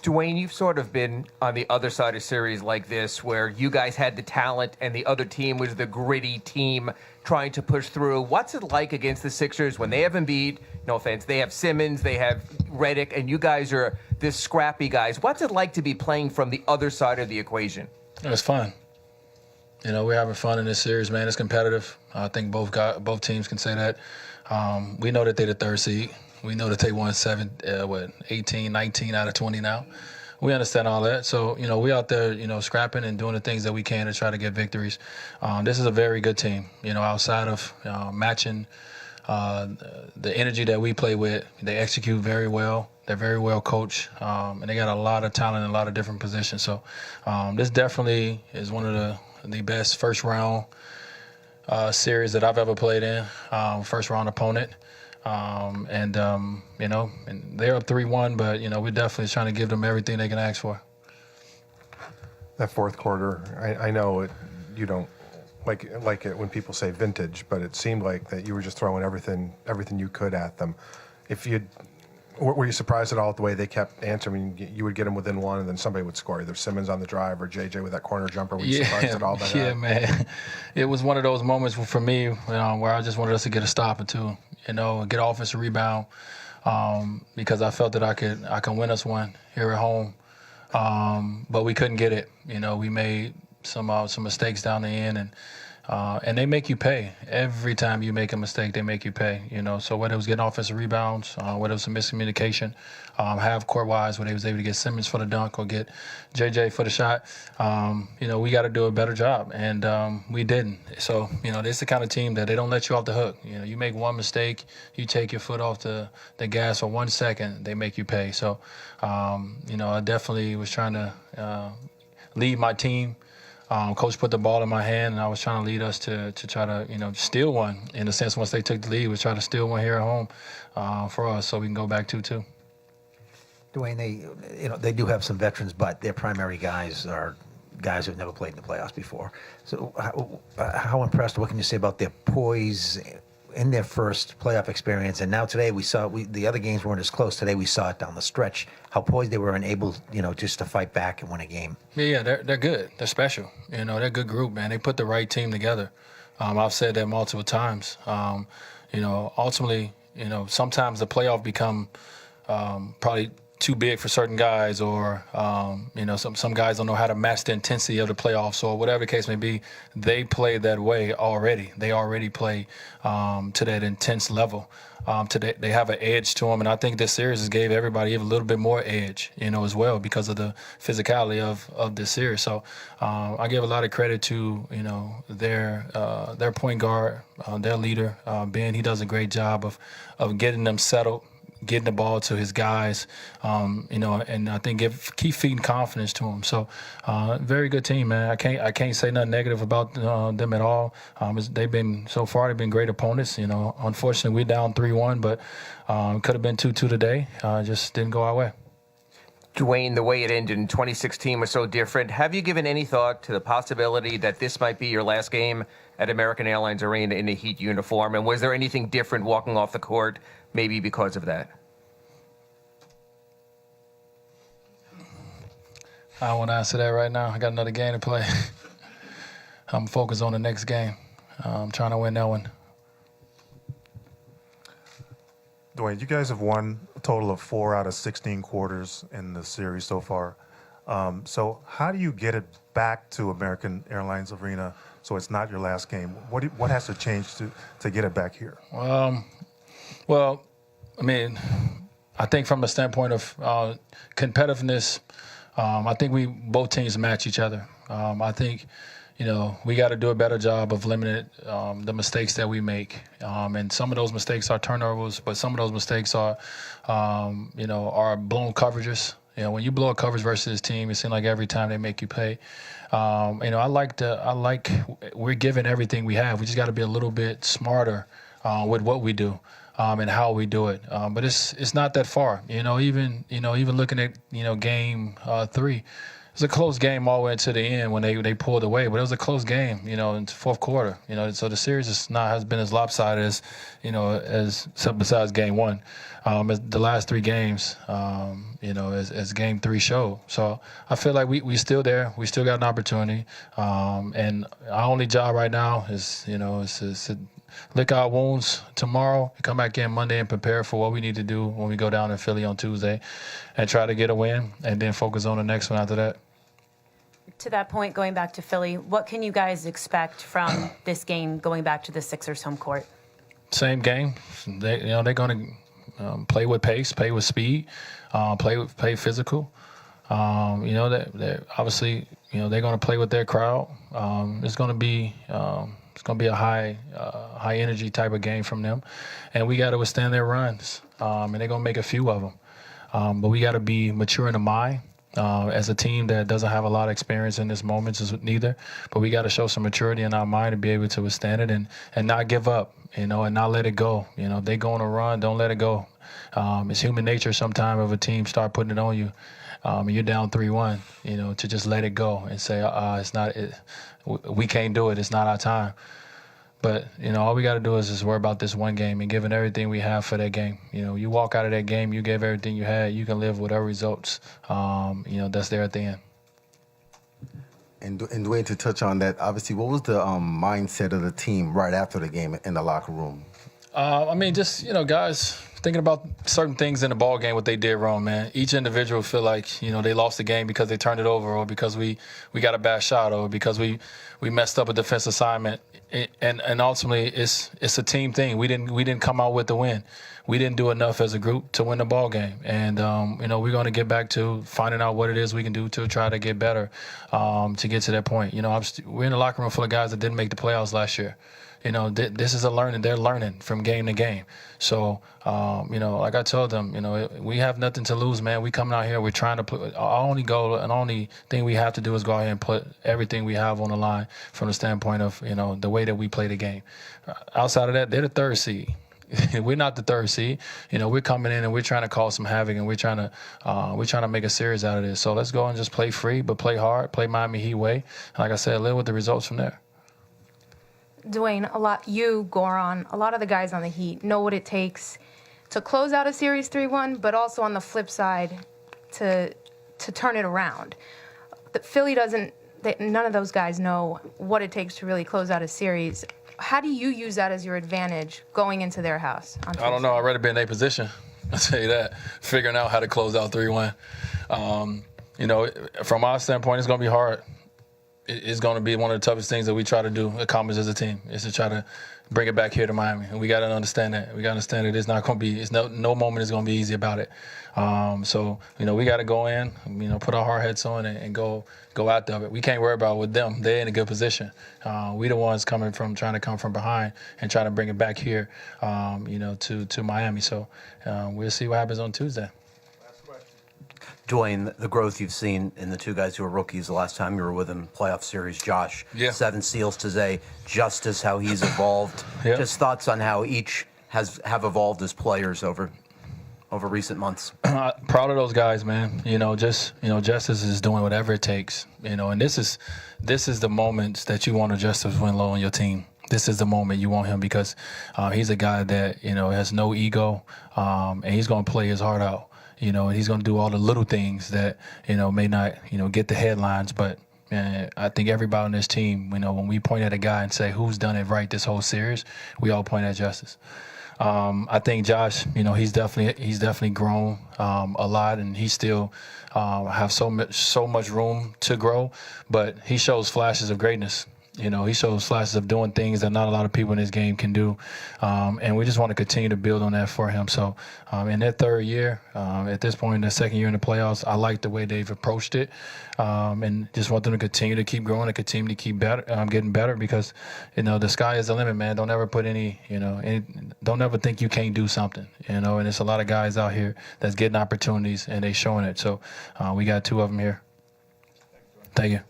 Dwyane, you've sort of been on the other side of series like this where you guys had the talent and the other team was the gritty team trying to push through. What's it like against the Sixers when they have Embiid? No offense. They have Simmons, they have Redick, and you guys are this scrappy guys. What's it like to be playing from the other side of the equation? It's fun. We're having fun in this series, man. It's competitive. I think both teams can say that. We know that they're the third seed. We know that they won 18, 19 out of 20 now. We understand all that. So, we out there, scrapping and doing the things that we can to try to get victories. This is a very good team, outside of matching the energy that we play with. They execute very well. They're very well coached, and they got a lot of talent in a lot of different positions. So this definitely is one of the best first-round series that I've ever played in, first-round opponent. And they're up 3-1, but, we're definitely trying to give them everything they can ask for. That fourth quarter, I know you don't like it when people say vintage, but it seemed like that you were just throwing everything you could at them. Were you surprised at all at the way they kept answering? I mean, you would get them within one, and then somebody would score, either Simmons on the drive or JJ with that corner jumper. Were you surprised at all by that? Yeah, man. It was one of those moments for me where I just wanted us to get a stop or two, get offensive rebound, because I felt that I can win us one here at home, but we couldn't get it. We made some mistakes down the end, and they make you pay. Every time you make a mistake, they make you pay. So whether it was getting offensive rebounds, whether it was some miscommunication, half court-wise, where they was able to get Simmons for the dunk or get JJ for the shot, we got to do a better job, and we didn't. So this is the kind of team that they don't let you off the hook. You make one mistake, you take your foot off the gas for 1 second, they make you pay. So I definitely was trying to lead my team. Coach put the ball in my hand, and I was trying to lead us to try to, steal one. In a sense, once they took the lead, we try to steal one here at home for us so we can go back 2-2. Dwyane, they do have some veterans, but their primary guys are guys who've never played in the playoffs before. So how impressed, what can you say about their poise in their first playoff experience? And now today we saw the other games weren't as close. Today we saw it down the stretch, how poised they were and able, just to fight back and win a game. Yeah, they're good. They're special. They're a good group, man. They put the right team together. I've said that multiple times. Ultimately, sometimes the playoff become probably too big for certain guys, or some guys don't know how to match the intensity of the playoffs, or whatever the case may be. They play that way already. They already play to that intense level. They have an edge to them, and I think this series has gave everybody a little bit more edge, as well, because of the physicality of this series. So I give a lot of credit to their point guard, their leader, Ben. He does a great job of getting them settled, getting the ball to his guys, and I think keep feeding confidence to him. So, very good team, man. I can't say nothing negative about them at all. They've been great opponents. Unfortunately we're down 3-1, but could have been 2-2 today. Just didn't go our way. Dwyane, the way it ended in 2016 was so different. Have you given any thought to the possibility that this might be your last game at American Airlines Arena in a Heat uniform? And was there anything different walking off the court, maybe because of that? I don't want to answer that right now. I got another game to play. I'm focused on the next game. I'm trying to win that one. Dwyane, you guys have won a total of 4 out of 16 quarters in the series so far. So how do you get it back to American Airlines Arena so it's not your last game? What has to change to get it back here? Well, I think from the standpoint of competitiveness, I think both teams match each other. I think, we got to do a better job of limiting the mistakes that we make. And some of those mistakes are turnovers, but some of those mistakes are blown coverages. When you blow a coverage versus this team, it seems like every time they make you pay. We're giving everything we have. We just got to be a little bit smarter with what we do. And how we do it, but it's not that far. Even looking at game 3, was a close game all the way to the end when they pulled away, but it was a close game, in the fourth quarter. So the series has been as lopsided as, as besides game one, as the last three games, as game three showed. So I feel like we still there. We still got an opportunity, and our only job right now is to lick our wounds tomorrow, come back in Monday and prepare for what we need to do when we go down to Philly on Tuesday, and try to get a win, and then focus on the next one after that. To that point, going back to Philly, what can you guys expect from this game going back to the Sixers home court? Same game. They're going to play with pace, play with speed, play physical. They're obviously, they're going to play with their crowd. It's going to be a high energy type of game from them, and we got to withstand their runs. And they're going to make a few of them, but we got to be mature in the mind. As a team that doesn't have a lot of experience in this moment, neither, but we got to show some maturity in our mind to be able to withstand it and not give up, and not let it go. If they go on a run, don't let it go. It's human nature sometimes of a team start putting it on you, and you're down 3-1, to just let it go and say, we can't do it. It's not our time. But, all we got to do is just worry about this one game and giving everything we have for that game. You walk out of that game, you gave everything you had, you can live with whatever results, that's there at the end. And Dwyane, to touch on that, obviously, what was the mindset of the team right after the game in the locker room? Guys thinking about certain things in the ball game, what they did wrong, man. Each individual feel like, they lost the game because they turned it over, or because we got a bad shot, or because we messed up a defense assignment. And ultimately, it's a team thing. We didn't come out with the win. We didn't do enough as a group to win the ball game. And we're going to get back to finding out what it is we can do to try to get better, to get to that point. We're in the locker room full of guys that didn't make the playoffs last year. This is a learning. They're learning from game to game. So, like I told them, we have nothing to lose, man. We coming out here, we're trying to put our only goal and only thing we have to do is go out here and put everything we have on the line from the standpoint of, the way that we play the game. Outside of that, they're the third seed. We're not the third seed. We're coming in and we're trying to cause some havoc, and we're trying to make a series out of this. So let's go and just play free, but play hard, play Miami Heat way. And like I said, live with the results from there. Dwyane, Goran, a lot of the guys on the Heat know what it takes to close out a series 3-1, but also on the flip side to turn it around. The Philly doesn't. None of those guys know what it takes to really close out a series. How do you use that as your advantage going into their house? I don't know. I'd rather be in their position. I'll tell you that. Figuring out how to close out 3-1. From our standpoint, it's going to be hard. It's going to be one of the toughest things that we try to do, accomplish as a team, is to try to bring it back here to Miami. And we got to understand that. We got to understand that it's not going to be, no moment is going to be easy about it. So, we got to go in, put our hard hats on and go after it. We can't worry about with them. They're in a good position. We the ones trying to come from behind and trying to bring it back here, to Miami. So we'll see what happens on Tuesday. Dwyane, the growth you've seen in the two guys who were rookies the last time you were with him, playoff series, Josh, 7 steals today, Justice, how he's evolved. Just thoughts on how each have evolved as players over recent months. Proud of those guys, man. Justice is doing whatever it takes. And this is the moments that you want a Justice Winlow on your team. This is the moment you want him, because he's a guy that has no ego, and he's going to play his heart out. And he's going to do all the little things that, may not, get the headlines. But, man, I think everybody on this team, when we point at a guy and say who's done it right this whole series, we all point at Justice. I think Josh, he's definitely grown a lot, and he still have so much room to grow. But he shows flashes of greatness. He shows flashes of doing things that not a lot of people in this game can do. And we just want to continue to build on that for him. So in their third year, at this point in the second year in the playoffs, I like the way they've approached it. And just want them to continue to keep growing and continue to keep better, getting better, because, the sky is the limit, man. Don't ever put don't ever think you can't do something, and there's a lot of guys out here that's getting opportunities and they showing it. So we got 2 of them here. Thank you.